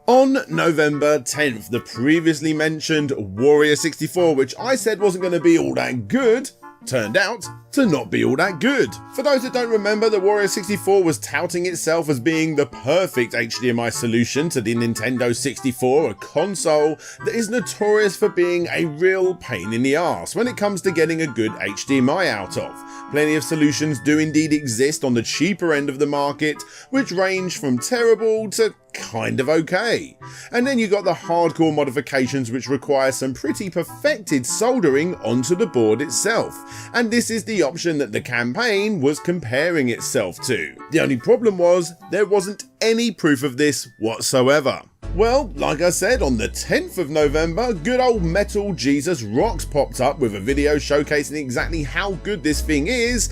On November 10th, the previously mentioned Warrior 64, which I said wasn't going to be all that good, turned out to not be all that good. For those that don't remember, the Warrior 64 was touting itself as being the perfect HDMI solution to the Nintendo 64, a console that is notorious for being a real pain in the arse when it comes to getting a good HDMI out of. Plenty of solutions do indeed exist on the cheaper end of the market, which range from terrible to kind of okay. And then you got the hardcore modifications which require some pretty perfected soldering onto the board itself, and this is the option that the campaign was comparing itself to. The only problem was there wasn't any proof of this whatsoever. Well, like I said, on the 10th of November, good old Metal Jesus Rocks popped up with a video showcasing exactly how good this thing is.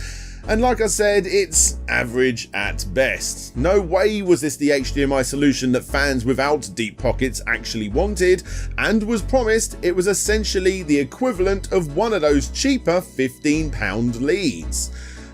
And like I said, it's average at best. No way was this the HDMI solution that fans without deep pockets actually wanted, and was promised it was essentially the equivalent of one of those cheaper £15 leads.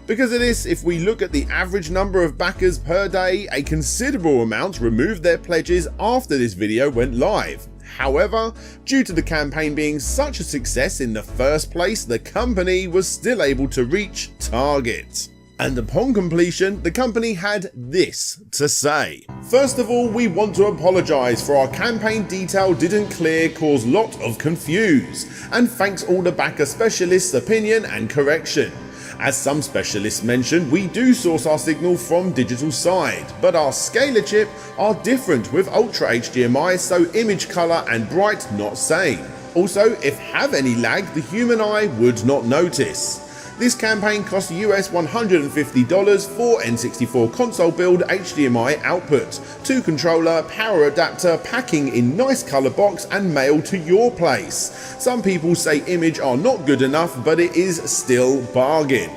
Because of this, if we look at the average number of backers per day, a considerable amount removed their pledges after this video went live. However, due to the campaign being such a success in the first place, the company was still able to reach target. And upon completion, the company had this to say. First of all, we want to apologise for our campaign detail didn't clear, cause lot of confuse, and thanks all the backer specialists' opinion and correction. As some specialists mentioned, we do source our signal from digital side, but our scaler chip are different with Ultra HDMI, so image colour and bright not same. Also, if have any lag, the human eye would not notice. This campaign cost US $150 for N64 console build HDMI output, 2 controller, power adapter, packing in nice colour box and mailed to your place. Some people say image are not good enough, but it is still bargain.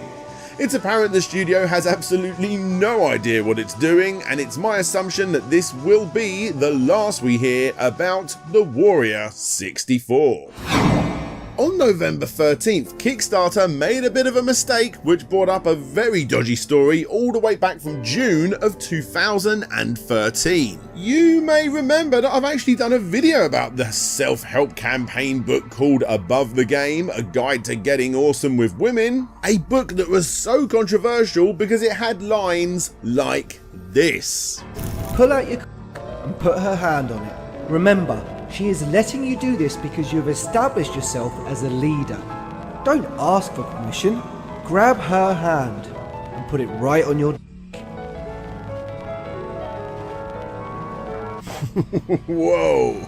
It's apparent the studio has absolutely no idea what it's doing, and it's my assumption that this will be the last we hear about the Warrior 64. On November 13th, Kickstarter made a bit of a mistake which brought up a very dodgy story all the way back from June of 2013. You may remember that I've actually done a video about the self-help campaign book called Above the Game, A Guide to Getting Awesome with Women, a book that was so controversial because it had lines like this. Pull out your and put her hand on it. Remember, she is letting you do this because you have established yourself as a leader. Don't ask for permission. Grab her hand and put it right on your Whoa.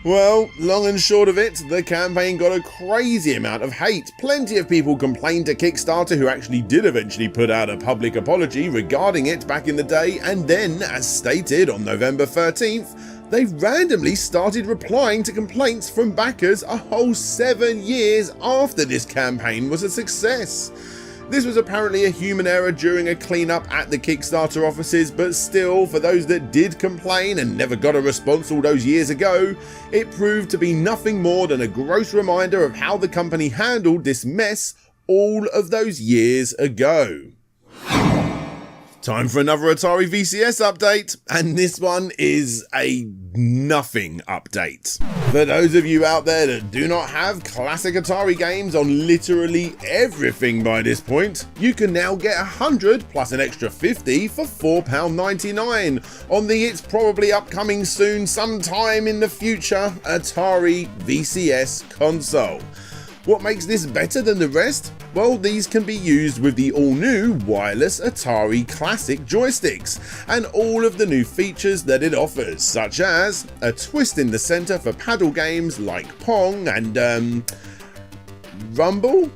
Well, long and short of it, the campaign got a crazy amount of hate. Plenty of people complained to Kickstarter, who actually did eventually put out a public apology regarding it back in the day, and then, as stated on November 13th, they randomly started replying to complaints from backers a whole 7 years after this campaign was a success. This was apparently a human error during a cleanup at the Kickstarter offices, but still, for those that did complain and never got a response all those years ago, it proved to be nothing more than a gross reminder of how the company handled this mess all of those years ago. Time for another Atari VCS update, and this one is a nothing update. For those of you out there that do not have classic Atari games on literally everything by this point, you can now get 100 plus an extra 50 for £4.99 on the It's Probably Upcoming Soon Sometime in the Future Atari VCS console. What makes this better than the rest? Well, these can be used with the all-new wireless Atari Classic joysticks and all of the new features that it offers, such as a twist in the center for paddle games like Pong and Rumble.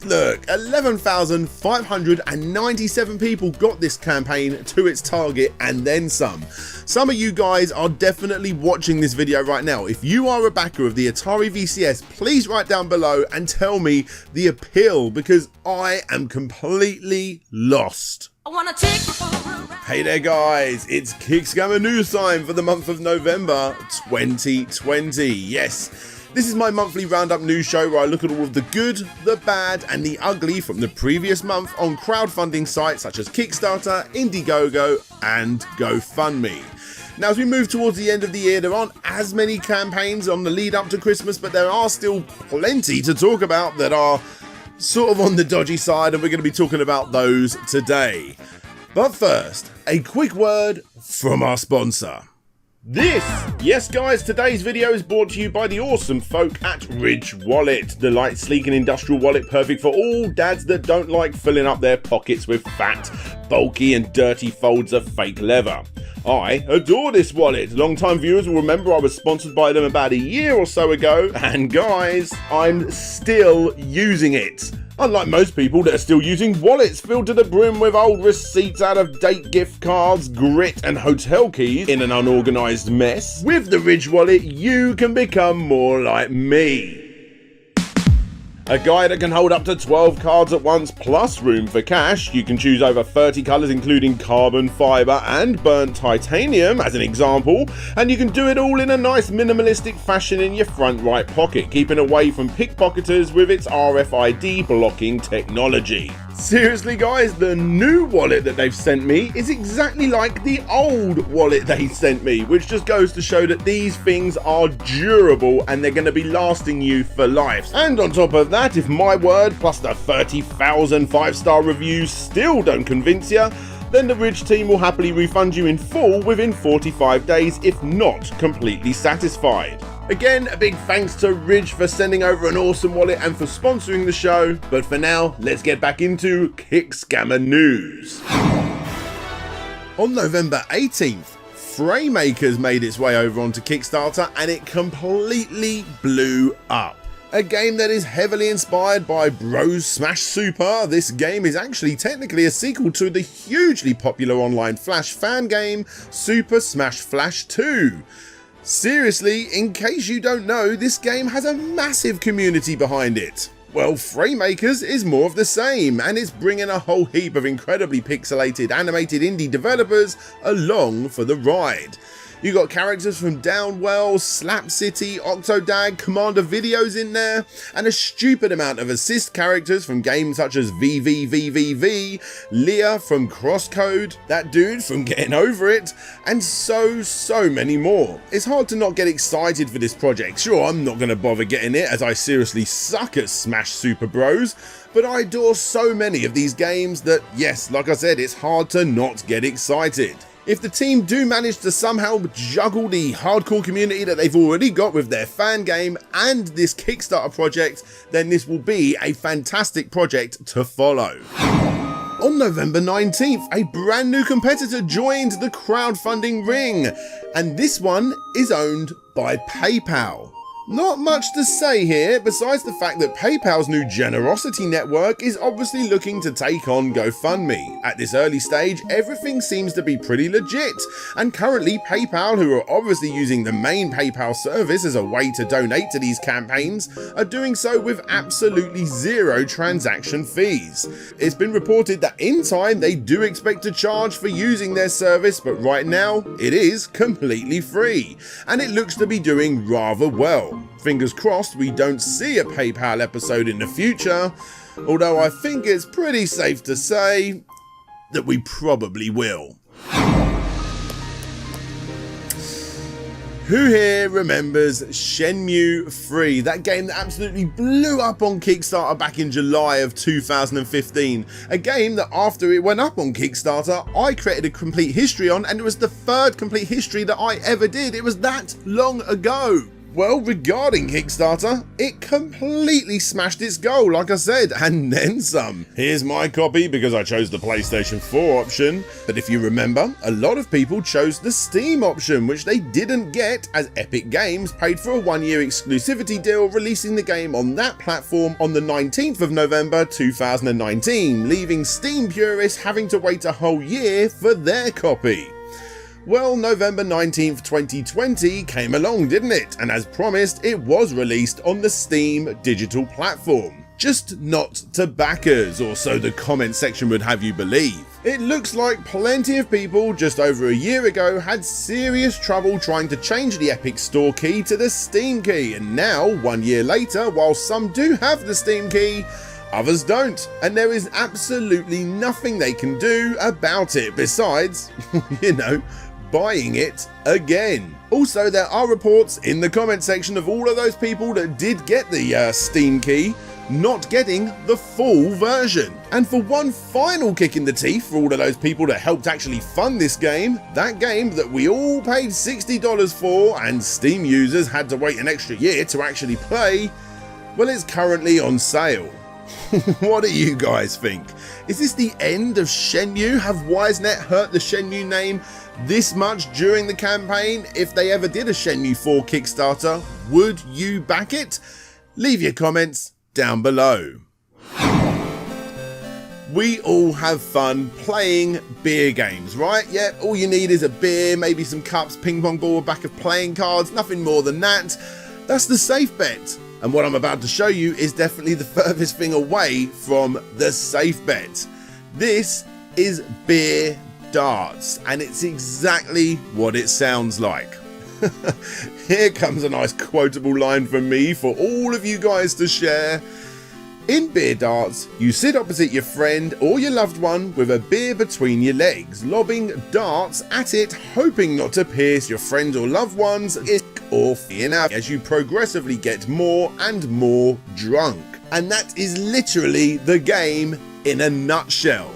Look, 11,597 people got this campaign to its target and then some. Some of you guys are definitely watching this video right now. If you are a backer of the Atari VCS, please write down below and tell me the appeal, because I am completely lost. Hey there guys, it's Kickscammer news time for the month of November 2020. Yes, This is my monthly roundup news show where I look at all of the good, the bad and the ugly from the previous month on crowdfunding sites such as Kickstarter, Indiegogo and GoFundMe. Now, as we move towards the end of the year, there aren't as many campaigns on the lead up to Christmas, but there are still plenty to talk about that are sort of on the dodgy side, and we're going to be talking about those today. But first, a quick word from our sponsor. Yes guys, today's video is brought to you by the awesome folk at Ridge Wallet, the light, sleek and industrial wallet perfect for all dads that don't like filling up their pockets with fat, bulky and dirty folds of fake leather. I adore this wallet. Long-time viewers will remember I was sponsored by them about a year or so ago, and guys, I'm still using it. Unlike most people that are still using wallets filled to the brim with old receipts, out-of-date gift cards, grit and hotel keys in an unorganised mess, with the Ridge Wallet you can become more like me. A guy that can hold up to 12 cards at once plus room for cash. You can choose over 30 colours including carbon fibre and burnt titanium as an example, and you can do it all in a nice minimalistic fashion in your front right pocket, keeping away from pickpocketers with its RFID blocking technology. Seriously guys, the new wallet that they've sent me is exactly like the old wallet they sent me, which just goes to show that these things are durable and they're going to be lasting you for life. And on top of that, if my word plus the 30,000 5-star reviews still don't convince you, then the Ridge team will happily refund you in full within 45 days if not completely satisfied. Again, a big thanks to Ridge for sending over an awesome wallet and for sponsoring the show, but for now, let's get back into Kickscammer news. On November 18th, FRAYMAKERS made its way over onto Kickstarter and it completely blew up. A game that is heavily inspired by Bros Smash Super, this game is actually technically a sequel to the hugely popular online Flash fan game, Super Smash Flash 2. Seriously, in case you don't know, this game has a massive community behind it. Well, FRAYMAKERS is more of the same, and it's bringing a whole heap of incredibly pixelated animated indie developers along for the ride. You got characters from Downwell, Slap City, Octodad, Commander Videos in there, and a stupid amount of assist characters from games such as VVVVV, Leah from Crosscode, that dude from Getting Over It, and so many more. It's hard to not get excited for this project. Sure, I'm not going to bother getting it as I seriously suck at Smash Super Bros, but I adore so many of these games that, yes, like I said, it's hard to not get excited. If the team do manage to somehow juggle the hardcore community that they've already got with their fan game and this Kickstarter project, then this will be a fantastic project to follow. On November 19th, a brand new competitor joined the crowdfunding ring, and this one is owned by PayPal. Not much to say here, besides the fact that PayPal's new generosity network is obviously looking to take on GoFundMe. At this early stage, everything seems to be pretty legit, and currently PayPal, who are obviously using the main PayPal service as a way to donate to these campaigns, are doing so with absolutely zero transaction fees. It's been reported that in time they do expect to charge for using their service, but right now it is completely free, and it looks to be doing rather well. Fingers crossed we don't see a PayPal episode in the future, although I think it's pretty safe to say that we probably will. Who here remembers Shenmue 3, that game that absolutely blew up on Kickstarter back in July of 2015? A game that after it went up on Kickstarter, I created a complete history on, and it was the third complete history that I ever did. It was that long ago. Well, regarding Kickstarter, it completely smashed its goal, like I said, and then some. Here's my copy because I chose the PlayStation 4 option, but if you remember, a lot of people chose the Steam option, which they didn't get as Epic Games paid for a 1-year exclusivity deal releasing the game on that platform on the 19th of November 2019, leaving Steam purists having to wait a whole year for their copy. Well, November 19th, 2020 came along, didn't it? And as promised, it was released on the Steam digital platform. Just not to backers, or so the comment section would have you believe. It looks like plenty of people just over a year ago had serious trouble trying to change the Epic Store key to the Steam key, and now, 1 year later, while some do have the Steam key, others don't, and there is absolutely nothing they can do about it besides, buying it again. Also, there are reports in the comment section of all of those people that did get the Steam key not getting the full version. And for one final kick in the teeth for all of those people that helped actually fund this game, that game that we all paid $60 for and Steam users had to wait an extra year to actually play, well, it's currently on sale. What do you guys think? Is this the end of Shenmue? Have Wisenet hurt the Shenmue name this much during the campaign? If they ever did a Shenmue 4 Kickstarter, would you back it? Leave your comments down below. We all have fun playing beer games, right? Yeah, all you need is a beer, maybe some cups, ping pong ball, a back of playing cards, nothing more than that. That's the safe bet. And what I'm about to show you is definitely the furthest thing away from the safe bet. This is beer darts, and it's exactly what it sounds like. Here comes a nice quotable line from me for all of you guys to share. In beer darts, you sit opposite your friend or your loved one with a beer between your legs, lobbing darts at it, hoping not to pierce your friend or loved one's ick or fin out as you progressively get more and more drunk. And that is literally the game in a nutshell.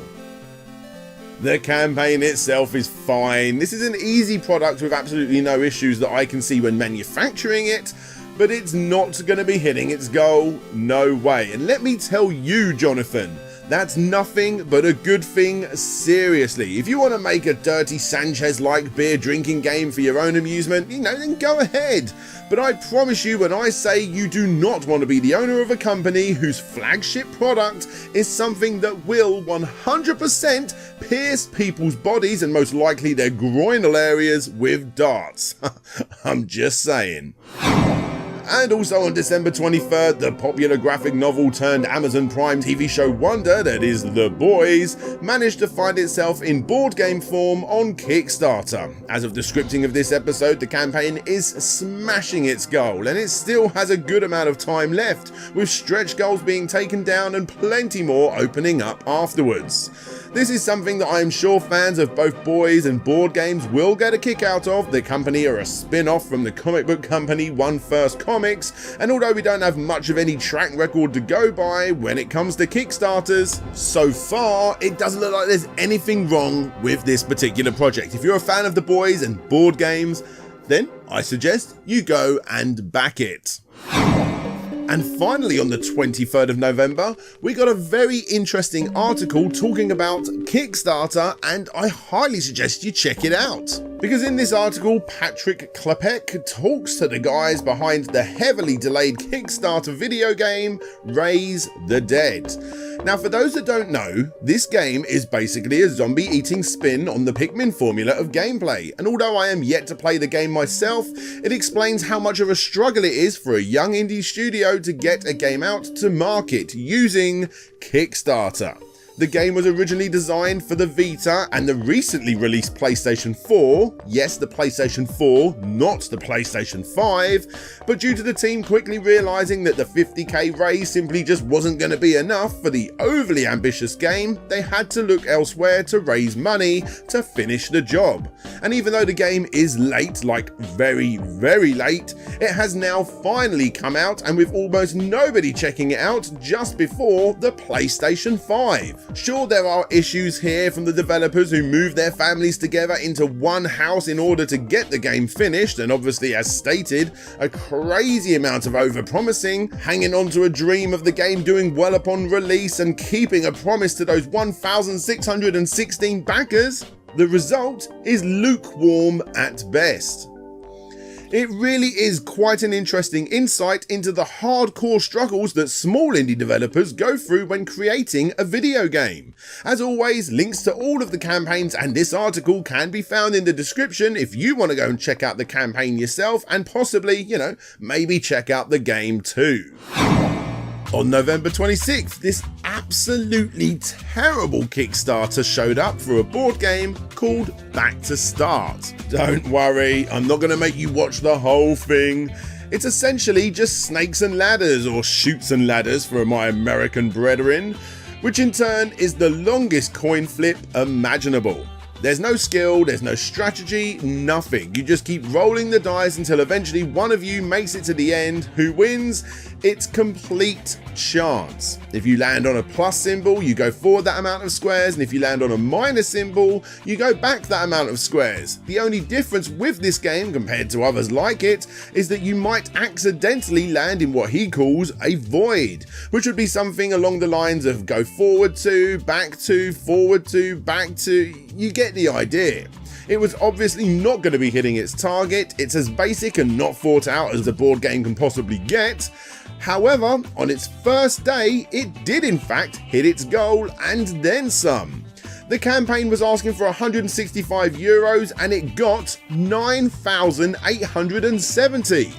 The campaign itself is fine. This is an easy product with absolutely no issues that I can see when manufacturing it, but it's not going to be hitting its goal, no way. And let me tell you, Jonathan, that's nothing but a good thing, seriously. If you want to make a Dirty Sanchez-like beer drinking game for your own amusement, then go ahead. But I promise you, when I say you do not want to be the owner of a company whose flagship product is something that will 100% pierce people's bodies and most likely their groinal areas with darts. I'm just saying. And also on December 23rd, the popular graphic novel turned Amazon Prime TV show wonder that is The Boys managed to find itself in board game form on Kickstarter. As of the scripting of this episode, the campaign is smashing its goal, and it still has a good amount of time left, with stretch goals being taken down and plenty more opening up afterwards. This is something that I am sure fans of both boys and board games will get a kick out of. The company are a spin-off from the comic book company One First Comics, and although we don't have much of any track record to go by when it comes to Kickstarters, so far it doesn't look like there's anything wrong with this particular project. If you're a fan of the boys and board games, then I suggest you go and back it. And finally, on the 23rd of November, we got a very interesting article talking about Kickstarter, and I highly suggest you check it out. Because in this article, Patrick Klepek talks to the guys behind the heavily delayed Kickstarter video game, Raise the Dead. Now, for those that don't know, this game is basically a zombie-eating spin on the Pikmin formula of gameplay, and although I am yet to play the game myself, it explains how much of a struggle it is for a young indie studio to get a game out to market using Kickstarter. The game was originally designed for the Vita and the recently released PlayStation 4, yes, the PlayStation 4, not the PlayStation 5, but due to the team quickly realising that the 50k raise simply just wasn't going to be enough for the overly ambitious game, they had to look elsewhere to raise money to finish the job. And even though the game is late, like very, very late, it has now finally come out, and with almost nobody checking it out just before the PlayStation 5. Sure, there are issues here from the developers who moved their families together into one house in order to get the game finished, and obviously, as stated, a crazy amount of over-promising, hanging on to a dream of the game doing well upon release and keeping a promise to those 1,616 backers. The result is lukewarm at best. It really is quite an interesting insight into the hardcore struggles that small indie developers go through when creating a video game. As always, links to all of the campaigns and this article can be found in the description if you want to go and check out the campaign yourself and possibly, maybe check out the game too. On November 26th, this absolutely terrible Kickstarter showed up for a board game called Back to Start. Don't worry, I'm not going to make you watch the whole thing. It's essentially just snakes and ladders, or chutes and ladders for my American brethren, which in turn is the longest coin flip imaginable. There's no skill, there's no strategy, nothing. You just keep rolling the dice until eventually one of you makes it to the end. Who wins? It's complete chance. If you land on a plus symbol, you go forward that amount of squares, and if you land on a minus symbol, you go back that amount of squares. The only difference with this game compared to others like it is that you might accidentally land in what he calls a void, which would be something along the lines of go forward to, back to, forward to, back to. You get the idea. It was obviously not going to be hitting its target. It's as basic and not thought out as the board game can possibly get. However, on its first day, it did in fact hit its goal and then some. The campaign was asking for €165 and it got 9,870.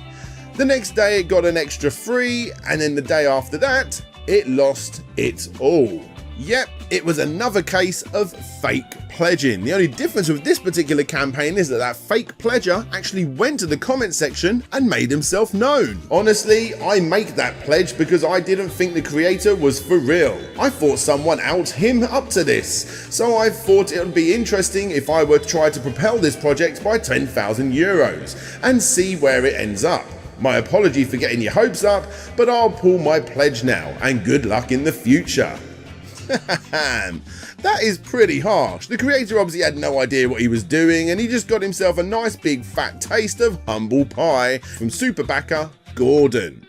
The next day it got an extra 3, and then the day after that, it lost it all. Yep, it was another case of fake pledging. The only difference with this particular campaign is that that fake pledger actually went to the comment section and made himself known. Honestly, I make that pledge because I didn't think the creator was for real. I thought someone out him up to this. So I thought it would be interesting if I were to try to propel this project by €10,000 and see where it ends up. My apology for getting your hopes up, but I'll pull my pledge now, and good luck in the future. That is pretty harsh. The creator obviously had no idea what he was doing, and he just got himself a nice big fat taste of humble pie from super backer Gordon.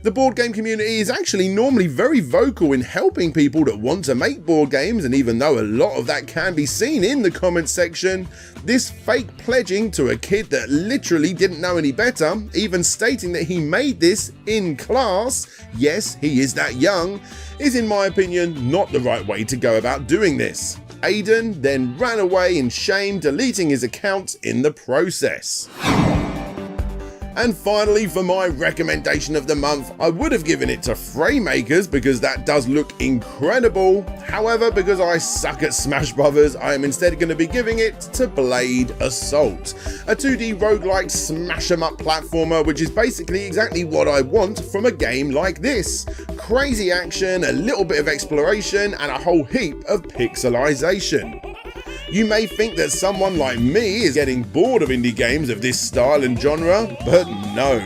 The board game community is actually normally very vocal in helping people that want to make board games, and even though a lot of that can be seen in the comments section, this fake pledging to a kid that literally didn't know any better, even stating that he made this in class, yes, he is that young, is in my opinion not the right way to go about doing this. Aiden then ran away in shame, deleting his account in the process. And finally, for my recommendation of the month, I would have given it to FRAYMAKERS because that does look incredible. However, because I suck at Smash Brothers, I am instead going to be giving it to Blade Assault, a 2D roguelike smash 'em up platformer, which is basically exactly what I want from a game like this. Crazy action, a little bit of exploration, and a whole heap of pixelization. You may think that someone like me is getting bored of indie games of this style and genre, but no,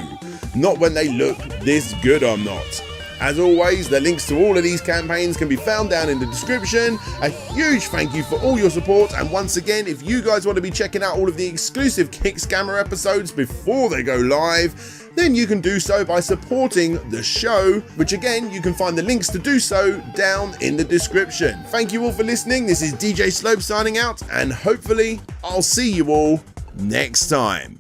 not when they look this good. I'm not. As always, the links to all of these campaigns can be found down in the description. A huge thank you for all your support, and once again, if you guys want to be checking out all of the exclusive Kickscammer episodes before they go live, then you can do so by supporting the show, which again, you can find the links to do so down in the description. Thank you all for listening. This is DJ Slope signing out, and hopefully I'll see you all next time.